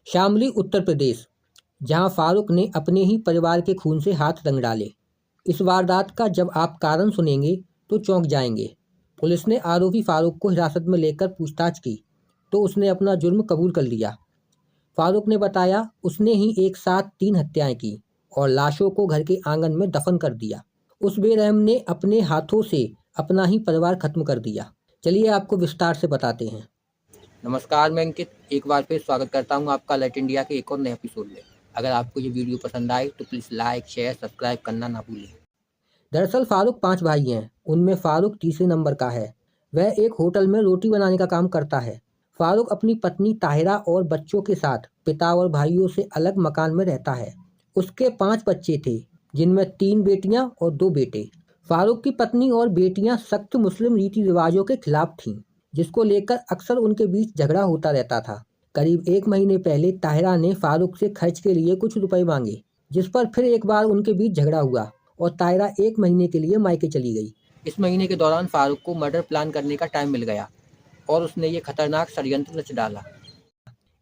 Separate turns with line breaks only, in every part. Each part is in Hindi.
शामली उत्तर प्रदेश, जहां फारूक ने अपने ही परिवार के खून से हाथ रंग डाले। इस वारदात का जब आप कारण सुनेंगे तो चौंक जाएंगे। पुलिस ने आरोपी फारूक को हिरासत में लेकर पूछताछ की तो उसने अपना जुर्म कबूल कर लिया। फारूक ने बताया उसने ही एक साथ 3 हत्याएं की और लाशों को घर के आंगन में दफन कर दिया। उस बेरहम ने अपने हाथों से अपना ही परिवार खत्म कर दिया। चलिए आपको विस्तार से बताते हैं। नमस्कार, मैं अंकित एक बार फिर स्वागत करता हूं आपका अलर्ट इंडिया के एक और नए एपिसोड में। अगर आपको ये वीडियो पसंद आए तो प्लीज़ लाइक, शेयर, सब्सक्राइब करना ना भूलें। दरअसल फारूक 5 भाई हैं, उनमें फारूक तीसरे नंबर का है। वह एक होटल में रोटी बनाने का काम करता है। फारूक अपनी पत्नी ताहिरा और बच्चों के साथ पिता और भाइयों से अलग मकान में रहता है। उसके 5 बच्चे थे, जिनमें 3 बेटियां और 2 बेटे। फारूक की पत्नी और बेटियां सख्त मुस्लिम रीति रिवाजों के खिलाफ थीं, जिसको लेकर अक्सर उनके बीच झगड़ा होता रहता था। करीब 1 महीने पहले ताहिरा ने फारूक से खर्च के लिए कुछ रुपए मांगे, जिस पर फिर एक बार उनके बीच झगड़ा हुआ और ताहिरा 1 महीने के लिए मायके चली गई। इस महीने के दौरान फारूक को मर्डर प्लान करने का टाइम मिल गया और उसने ये खतरनाक षड्यंत्र रच डाला।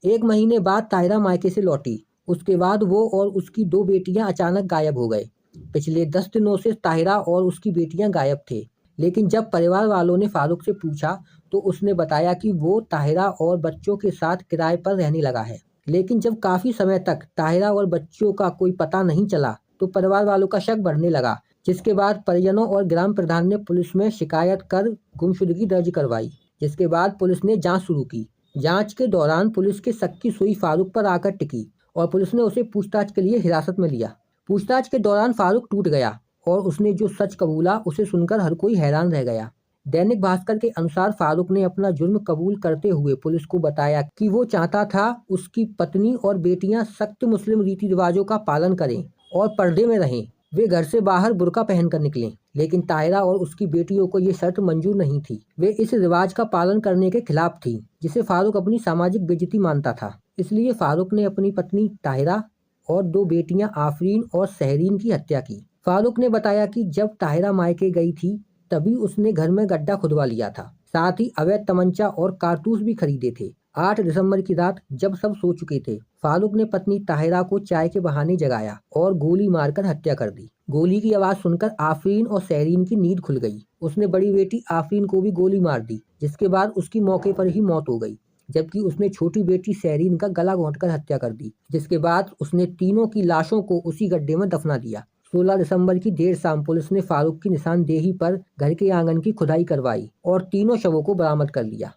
1 महीने बाद ताहिरा मायके से लौटी। उसके बाद वो और उसकी 2 बेटियां अचानक गायब हो गए। पिछले 10 दिनों से ताहिरा और उसकी बेटियां गायब थे, लेकिन जब परिवार वालों ने फारूक से पूछा तो उसने बताया कि वो ताहिरा और बच्चों के साथ किराए पर रहने लगा है। लेकिन जब काफ़ी समय तक ताहिरा और बच्चों का कोई पता नहीं चला तो परिवार वालों का शक बढ़ने लगा, जिसके बाद परिजनों और ग्राम प्रधान ने पुलिस में शिकायत कर गुमशुदगी दर्ज करवाई। जिसके बाद पुलिस ने जांच शुरू की। जांच के दौरान पुलिस के शक की सुई फारूक पर आकर टिकी और पुलिस ने उसे पूछताछ के लिए हिरासत में लिया। पूछताछ के दौरान फारूक टूट गया और उसने जो सच कबूला उसे सुनकर हर कोई हैरान रह गया। दैनिक भास्कर के अनुसार फारूक ने अपना जुर्म कबूल करते हुए पुलिस को बताया कि वो चाहता था उसकी पत्नी और बेटियां सख्त मुस्लिम रीति रिवाजों का पालन करें और पर्दे में रहें। वे घर से बाहर बुर्का पहनकर निकलें, लेकिन ताहिरा और उसकी बेटियों को ये शर्त मंजूर नहीं थी। वे इस रिवाज का पालन करने के खिलाफ थी, जिसे फारूक अपनी सामाजिक बेइज्जती मानता था। इसलिए फारूक ने अपनी पत्नी ताहिरा और 2 बेटियां आफरीन और सहरीन की हत्या की। फारूक ने बताया कि जब ताहिरा मायके गई थी तभी उसने घर में गड्ढा खुदवा लिया था। साथ ही अवैध तमंचा और कारतूस भी खरीदे थे। 8 दिसंबर की रात जब सब सो चुके थे, फारूक ने पत्नी ताहिरा को चाय के बहाने जगाया और गोली मारकर हत्या कर दी। गोली की आवाज सुनकर आफरीन और सहरीन की नींद खुल गई। उसने बड़ी बेटी आफरीन को भी गोली मार दी, जिसके बाद उसकी मौके पर ही मौत हो गई, जबकि उसने छोटी बेटी सहरीन का गला घोंटकर हत्या कर दी। जिसके बाद उसने तीनों की लाशों को उसी गड्ढे में दफना दिया। 16 दिसंबर की देर शाम पुलिस ने फारूक की निशानदेही पर घर के आंगन की खुदाई करवाई और तीनों शवों को बरामद कर लिया।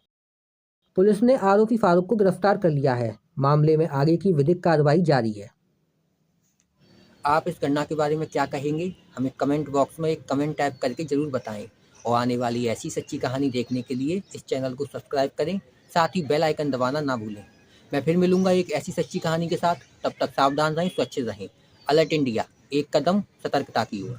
पुलिस ने आरोपी फारूक को गिरफ्तार कर लिया है। मामले में आगे की विधिक कार्रवाई जारी है। आप इस घटना के बारे में क्या कहेंगे, हमें कमेंट बॉक्स में एक कमेंट टाइप करके जरूर बताएं और आने वाली ऐसी सच्ची कहानी देखने के लिए इस चैनल को सब्सक्राइब करें, साथ ही बेल आइकन दबाना ना भूलें। मैं फिर मिलूंगा एक ऐसी सच्ची कहानी के साथ। तब तक सावधान रहें, सुरक्षित रहें। अलर्ट इंडिया, एक कदम सतर्कता की ओर।